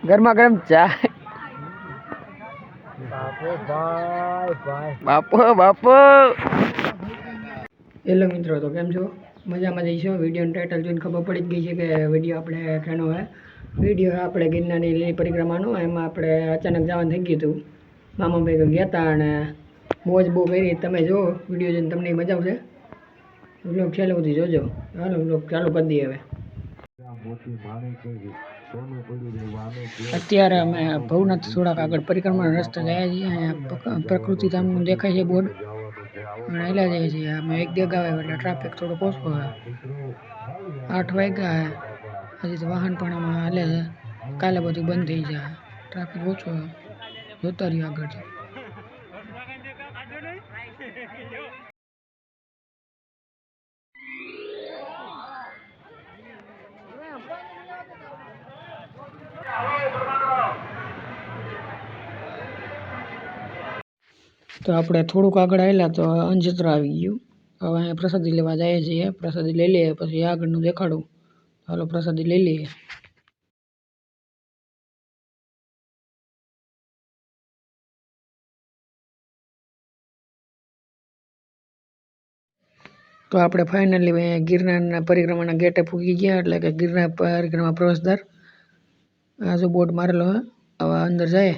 ગરમા ગરમ ચા બાપો બાપો. હેલો મિત્રો, તો કેમ છો? મજામાં જઈશું. વિડીયોનું ટાઇટલ જોઈને ખબર પડી જ ગઈ છે કે વિડીયો આપણે કેનો હે. વિડીયો આપણે ગિરનારની લીલી પરિક્રમાનો. એમાં આપણે અચાનક જવાનું થઈ ગયું હતું. મામા ભાઈ ગયા હતા અને મોજ બહુ કરી. તમે જો વિડીયો જોઈને તમને મજા આવશે. બ્લોગ છેલ્લે સુધી જોજો. હાલો બ્લોગ ચાલુ કરી દઈએ હવે. અત્યારે અમે ભવનાથ થોડાક આગળ પરિક્રમાના રસ્તે ગયા છીએ. અહીંયા પ્રકૃતિ ધામનું દેખાય છે બોર્ડ. અને હેલા જઈએ છીએ. અમે એક જગ્યા આવે એટલે ટ્રાફિક થોડો ઓછો હોય. 8 વાગ્યા હજી તો વાહન પણ આમાં હાલે છે. કાલે બધું બંધ થઈ જાય, ટ્રાફિક ઓછો હોય. જોતા રહ્યો આગળથી. તો આપણે થોડુંક આગળ આવેલા તો અંજત્ર આવી ગયું. હવે અહીંયા પ્રસાદી લેવા જઈએ છીએ. પ્રસાદી લઈ લઈએ પછી આગળનું દેખાડું. હાલો પ્રસાદી લઈ લઈએ. તો આપણે ફાઇનલી ગિરનારના પરિક્રમાના ગેટે પૂગી ગયા. એટલે કે ગિરનાર પરિક્રમા પ્રવેશદ્વાર આ જો બોર્ડ મારેલો હે. હવે અંદર જાય.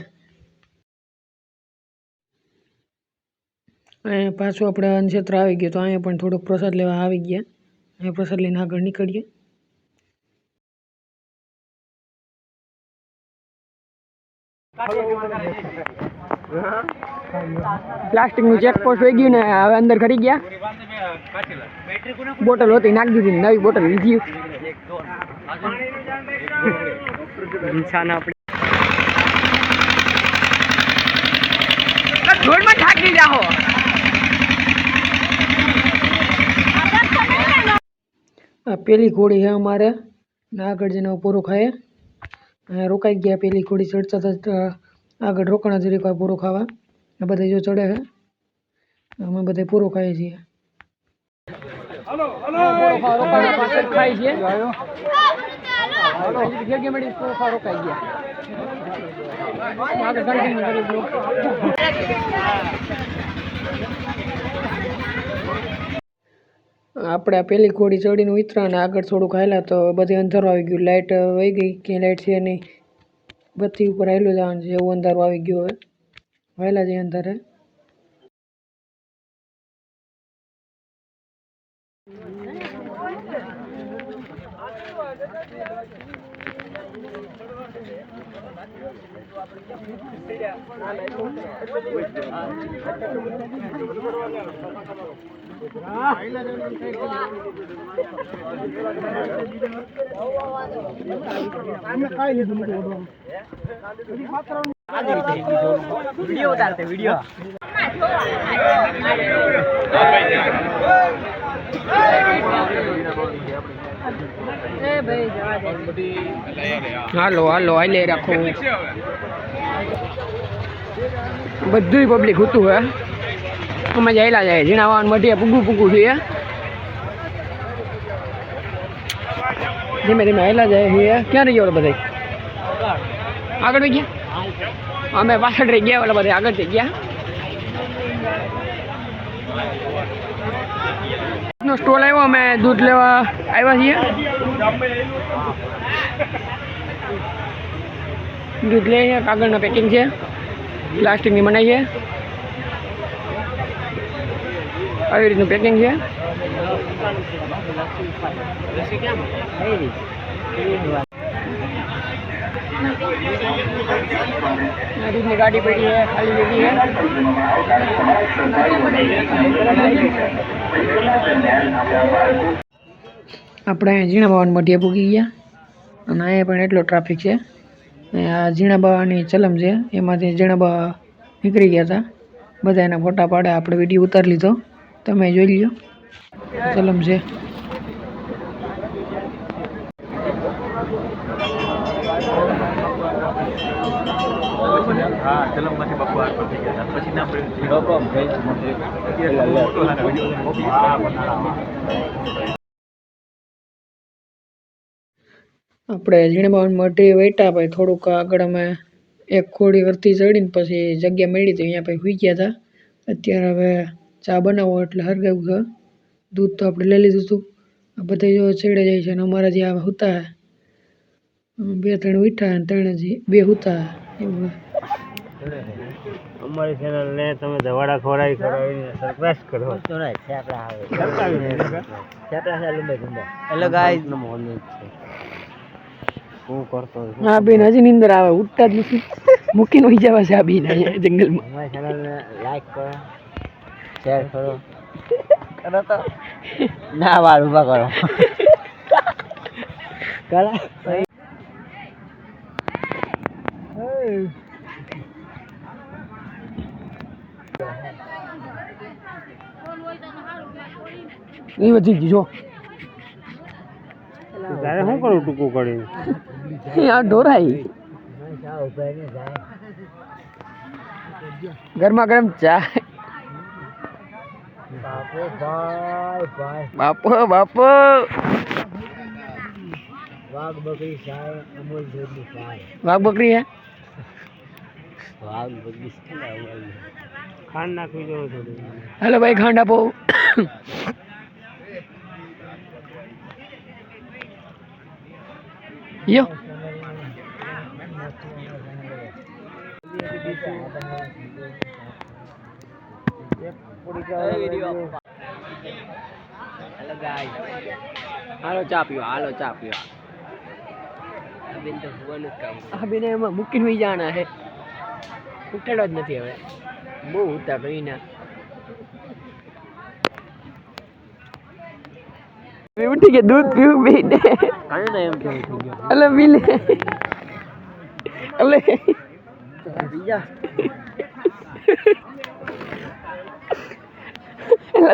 અહીંયા પાછું આપણે અંજત્ર આવી ગયું. તો અહીંયા પણ થોડુંક પ્રસાદ લેવા આવી ગયા. અહીંયા પ્રસાદ લઈને આગળ નીકળીએ. પ્લાસ્ટિકનું ચેકપોસ્ટ હોઈ ગયું ને હવે અંદર ખરી ગયા. બોટલ હતી નાખી દીધી, નવી બોટલ લીધી. રોડમાં થાકી જાઓ. આ પેલી ઘોડી છે અમારે. આગળ જઈને પૂરું ખાય. અહીંયા રોકાઈ ગયા. પેલી ઘોડી ચડતા ચડતા આગળ રોકાણા જરીક વાર પૂરું ખાવા. આ બધા જો ચડે છે. અમે બધા પૂરું ખાઈએ છીએ. ખાઈ છીએ રોકાઈ ગયા. આપણે પેલી ઘોડી ચડીને ઉતરા ને આગળ થોડુંક હાલ્યા તો બધી અંધારું આવી ગયું. લાઇટ વહી ગઈ. ક્યાંય લાઇટ છે નહીં. બત્તી ઉપર હાલ્યું જવાનું છે એવું અંધારું આવી ગયું. હવે વહેલા જઈએ અંધારે. वीडियो उतारते वीडियो હાલો હાલો હાલે રાખો. બધું પબ્લિક હતું હે. અમે જયેલા જાય ઝીણાવાન મઢીએ પૂગું પૂગું છીએ. ધીમે ધીમે હેલા જાય છીએ. ક્યાં રહી ગયા બધા? આગળ રહી ગયા. અમે પાછળ રહી ગયા. ઓલા બધા આગળ થઈ ગયા. સ્ટોલ આવ્યો. અમે દૂધ લેવા આવ્યા છીએ. દૂધ લઈએ. કાગળના પેકિંગ છે. પ્લાસ્ટિકની બનાવી છે. આવી રીતનું પેકિંગ છે. દૂધની ગાડી પડી છે. ખાલી લીધી છે. આપણે ઝીણા બાવાની મઢીએ પૂગી ગયા. અને અહીંયા પણ એટલો ટ્રાફિક છે. આ ઝીણા બાવાની ચલમ છે. એમાંથી ઝીણા બા નીકળી ગયા હતા. બધા એના ફોટા પાડે. આપણે વિડીયો ઉતારી લીધો. તમે જોઈ લો. ચલમ છે. हाँ चलो मत बकवास पर ठीक है પછી ના પડે નો પ્રોબ્લેમ આપણે ઝીણબાવન મઢી વેટા ભાઈ થોડુંક આગળ અમે એક ખોડી વરતી ચડીને પછી જગ્યા મળી તો અહીંયા પછી સુઈ ગયા હતા. અત્યારે હવે ચા બનાવો એટલે હરગાવ્યું છે. દૂધ તો આપણે લઈ લીધું હતું. આ બધા જો છેડે જાય છે અને અમારા જે આ હુતા 2-3 ઉઠ્યા અને 3 હજી 2 હુતા એવું. અમારી ચેનલ ને તમે દવાડા ખવડાવીને સરપ્રાઈઝ કરો. હેલો ગાઈસ, હું કરતો હા બેન હજી નીંદર આવે ઉઠતા જ નથી. મૂકીને હોઈ જવા છે આ બેન અહીંયા જંગલમાં. અમારી ચેનલ ને લાઈક કરો, શેર કરો તો ના વાર ઉભા કરો. એ બધી જો તારે શું કરું ટૂંકું કરીને આ ઢોરાઈ ગરમા ગરમ ચા. બાપો બાપો વાઘ બકરી સાય અમૂલ દૂધની સાય. વાઘ બકરી હે વાઘ બકરી ખાંડ નાખવી દો થોડી. હેલો ભાઈ ખાંડ આપો. યો હાલો ચા પીવા, હાલો ચા પીવા. બેન તો ભૂવાનું જ કામ. આ બેને એમાં મૂકીને હોઈ જાણા હે. ઉઠાડો જ નથી હવે બહુ ઉતા ભાઈના. ઉઠી કે દૂધ પીવું બેને કાંઈ ના એમ કેવું થઈ ગયો. અલે મિલે અલે બીજા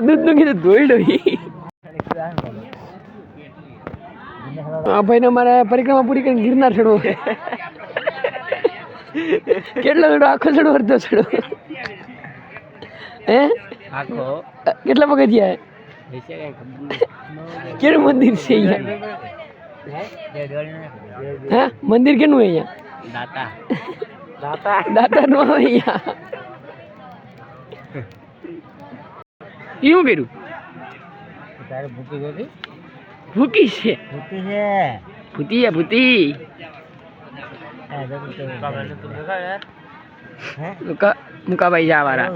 દૂધ નું કીધું ધોઈડો. હા ભાઈ ને મારે પરિક્રમા પૂરી કરીને ગિરનાર ચડવો. કેટલો ચડો? આખો ચડો અડધો ચડો? હે આખો કેટલા પગથિયા વિશે કઈ ખબર કેનું મંદિર છે અહીંયા? હા મંદિર કેનું અહીંયા? દાતા દાતા નું આવે અહીંયા. શું કર્યું? તારે ભૂકી ગઈ ભૂકી છે ભૂકી છે ભૂતી ભૂતી મુકાભાઈ જા વાળા.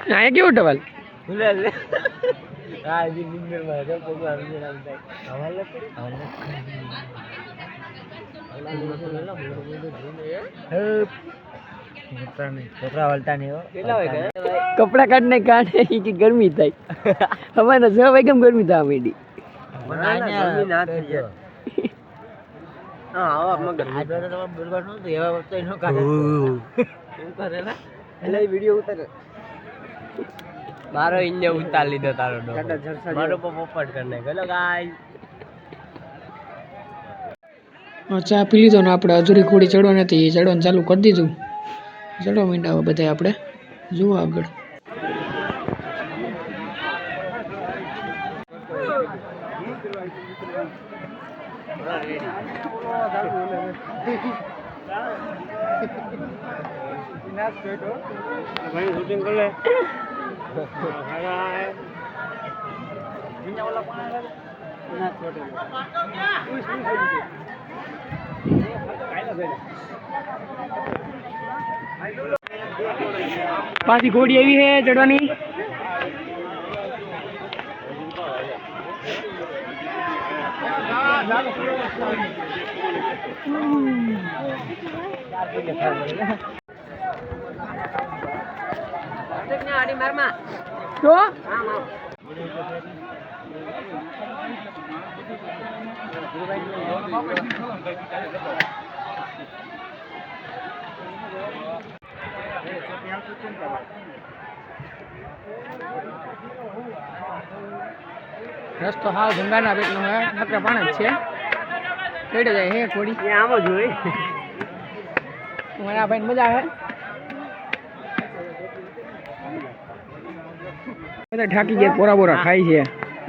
અહીંયા કેવો ટવાલ? છોકરા વળતા નહીં. કપડા કાઢને કાઢે કે ગરમી થાય. હવાના 6 વાગે ગરમી થવા માંડી. મારો ઇન્ડિયા ઉતાર લીધો તારો મારો પોપટ કરીને ગયો ગાઈસ. ચા પી લીધો ને આપણે અધૂરી ઘોડી ચડવાની હતી એ ચડવાનું ચાલુ કરી દીધું. ચડવા માંડ્યા બધા આપણે જુઓ આગળ. શૂટિંગ કરી લે. પાછી ઘોડી આવી છે ચડવાની. તો રસ્તો હાવ ગંગાના પેટનો હે, નકરા પાણી જ છે. કેડે જાય હે થોડી એ આમ જ હોય મારા ભાઈ મજા આવે બધા ઠાકી ગયા પોરા બોરા ખાય છે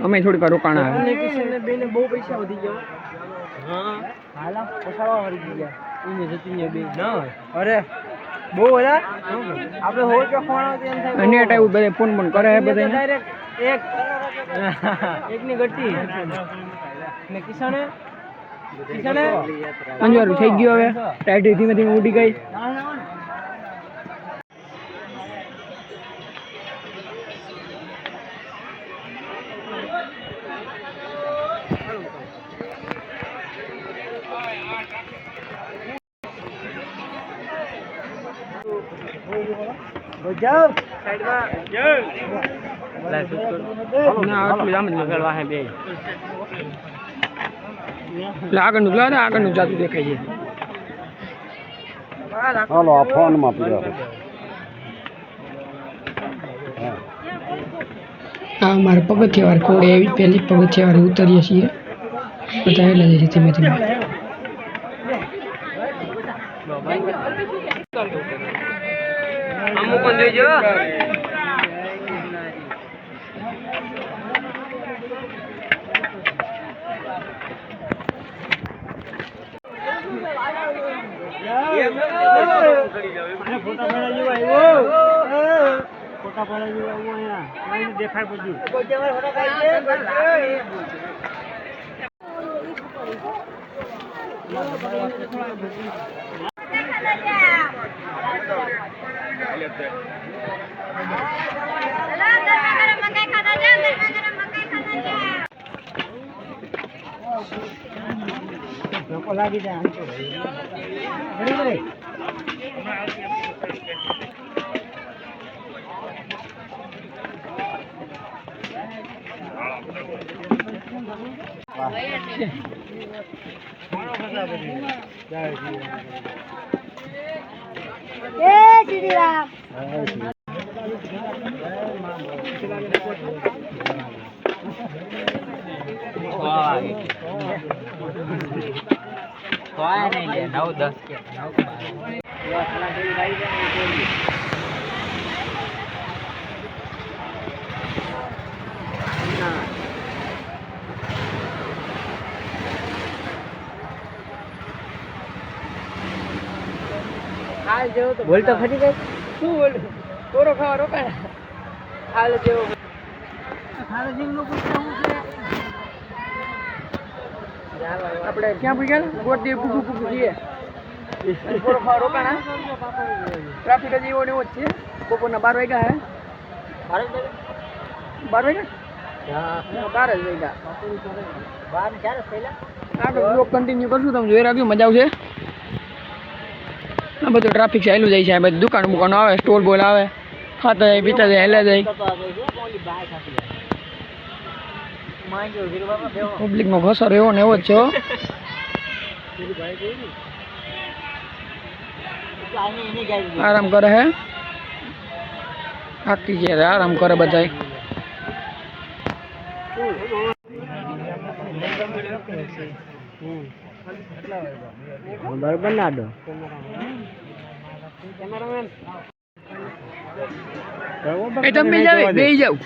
અમે થોડીક વાર રોકાણા એપ્લિકેશન ને બેને બહુ પૈસા વધી ગયા હા હાલા પસાડવા વળી ગયા એને જતી બે ના અરે બહુ બધા આપણે હોય કે ફોન આવતી એમ થાય નેટ આવ્યું બધે ફોન ફોન કરે હે બધા ડાયરેક્ટ એકની ગટ્ટી ને કિસાને અંજવારું થઈ ગયું હવે ટાઈટ ધીમે ધીમે ઉડી ગઈ જાવ સાઈડમાં ના આટલું આમ જ લગાડવા હે બે આગળનું જોવા આગળનું જાતું દેખાય છે હાલો આ ફોનમાં પીડ્યો હા મારે પગથિયાવાર કોડે એવી પહેલી પગથિયાવાર ઉતરીએ છીએ બધા એટલે જાય છે ધીમે ધીમે અમુક જોઈજો દેખાય બધું લાગી જાય નહીં 9-10 કે 9 બોલ તો ફરી ગઈ શું બોલ કોરો ખાવા રોકાય હાલ જેવો આપણે ક્યાં પૂગ્યા ગોટી પૂગું પૂગું છીએ કોરો ખાવા રોકાણા ટ્રાફિક હજી એવો ને એવો જ છે બપોરના 12 વાગ્યા હે 12 વાગ્યા 12 જ વાગ્યા આગળ બ્લોગ કન્ટિન્યુ કરશું તમે જોઈ રાખ્યું મજા આવશે આ બધું ટ્રાફિક ચાલ્યું જાય છે આ બધી દુકાન બુકાનો આવે સ્ટોલ બોલ આવે ખાતા જાય પીતા જાય હેલા જાય પબ્લિકનો ઘસર એવો ને એવો જ છે હો. આરામ કરે હે થાકી ગયા આરામ કરે બધા બરોબર ના દો એ તમે બે જાવ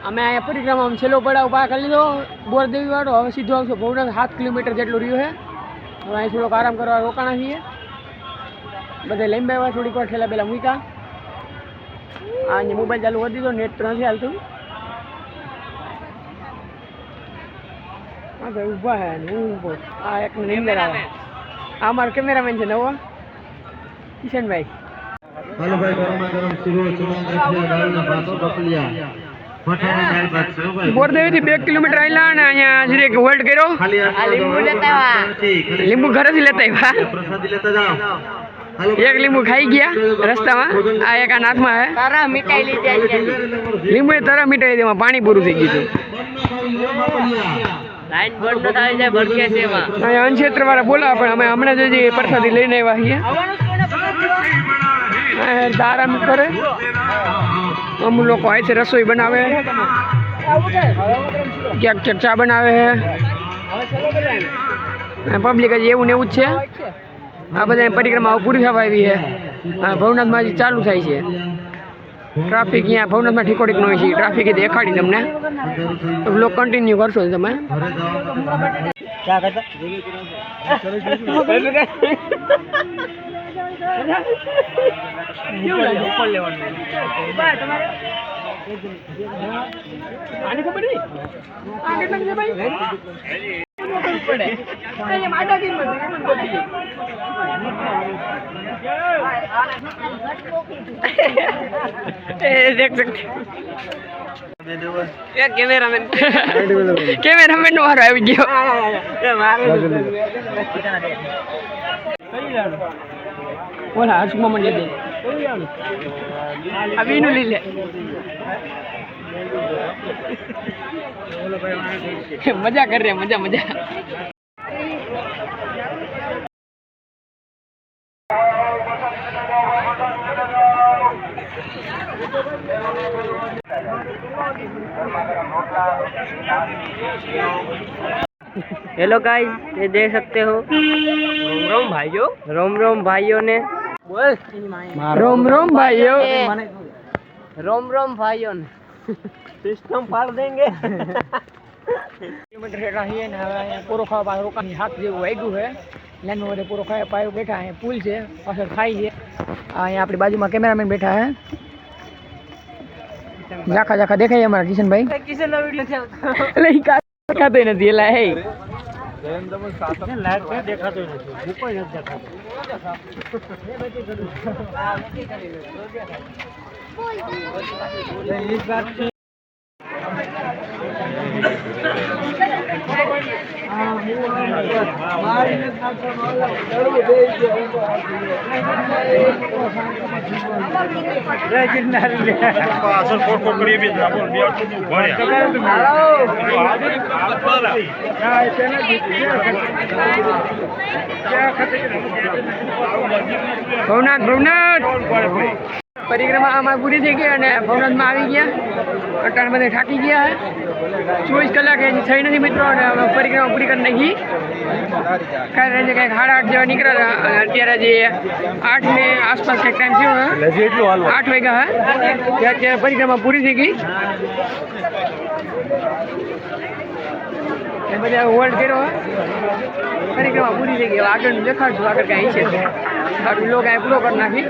અમે અહીંયા પરિક્રમા છેલ્લો પડાવ પાર કરી લીધો બોરદેવી વાળો હવે સીધો આવશો બહુ 7 કિલોમીટર જેટલું રહ્યું છે હવે અહીં થોડોક આરામ કરવા રોકાણા છીએ બધા લઈને આવ્યા થોડીક વાર ઠેલા પેલા મૂક્યા આ અહીંયા મોબાઈલ ચાલુ કરી દીધો નેટ તો નથી હાલતું હા ભાઈ ઊભા હે હું ઊભો આ એક નિંદર આવે આ અમારો કેમેરામેન છે નવો કિશનભાઈ હાલો ભાઈ ગરમા ગરમ શીરો ચણા દાળના ભાતો બપલિયા ભઠાની દાળ ભાત છે ભાઈ બોરદેવી થી 2 કિલોમીટર આયલા અને અહીંયા જરીક હોલ્ડ કર્યો ખાલી લીંબુ લેતા આવ્યા લીંબુ ઘરેથી લેતા આવ્યા પ્રસાદી લેતા જાઓ એક લીંબુ ખાઈ ગયા રસ્તામાં. આ એક આ નાથમાં હે તારા મીઠાઈ લીધી આવી. લીંબુ એ તરફ મીઠાઈ તેમાં પાણી પૂરું થઈ ગયું હતું. લાઈન બંધ ન થાય જાય ભડકે છે એમાં. અહીંયા અનક્ષેત્ર વાળા બોલાવા પણ અમે હમણાં જ હજી પ્રસાદી લઈને આવ્યા છીએ. આરામ કરે અમુક લોકો અહીંથી રસોઈ બનાવે, ક્યાંક ચા બનાવે છે. પબ્લિક હજી એવું ને એવું જ છે. આ બધા પરિક્રમા પૂરી થવા આવી છે. ભવનાથમાં હજી ચાલુ થાય છે. ટ્રાફિક અહીંયા ભવનાથમાં ઠીકોડીક ન હોય છે. ટ્રાફિક એ દેખાડી તમને બ્લોગ કન્ટિન્યુ કરશો તમે. देख सकते कैमरामैन नो हारो આવી ગયો. ઓલા હર્ષમાં મને દે આ બીનું લઈ લે. મજા કર રે મજા મજા. हेलो गाइस, ये देख सकते हो रोम रोम भाइयों ने बोल रोम रोम भाइयों भाइयों ने सिस्टम फाड़ देंगे. કિલોમીટર હેઠા છીએ ને હવે અહીંયા પૂરો ખાવા પાસે રોકાની હાથ જેવું વાગ્યું છે. લાઈનમાં બધે પૂરો ખાવા પાયો બેઠા અહીંયા પુલ છે પાછળ ખાઈ છે. અહીંયા આપણી બાજુમાં કેમેરામેન બેઠા છે. ઝાખા ઝાખા દેખાય અમારા કિશનભાઈ. કિશન વિડિયો લઈ દેખાતો નથી એલા હે દેખાતો નથી કોઈ નથી દેખાતો. ભવનાથ પરિક્રમા આમાં પૂરી થઈ ગઈ અને ભવનાથમાં આવી ગયા. અટાણ બધે થાકી ગયા. 24 કલાક હજી થઈ નથી મિત્રો અને પરિક્રમા પૂરી કરી નાખી. કાલે કંઈક 8:30 જેવા નીકળ્યા હતા અને અત્યારે જે 8 ને આસપાસ કંઈક ટાઈમ થયો હે 8 વાગ્યા હે અત્યારે પરિક્રમા પૂરી થઈ ગઈ. એ બધા હોલ્ડ કર્યો હે. પરિક્રમા પૂરી થઈ ગઈ. આગળ દેખાડશું આગળ કાંઈ છે બાકી લોકો કાંઈ પૂરો કરી નાખી.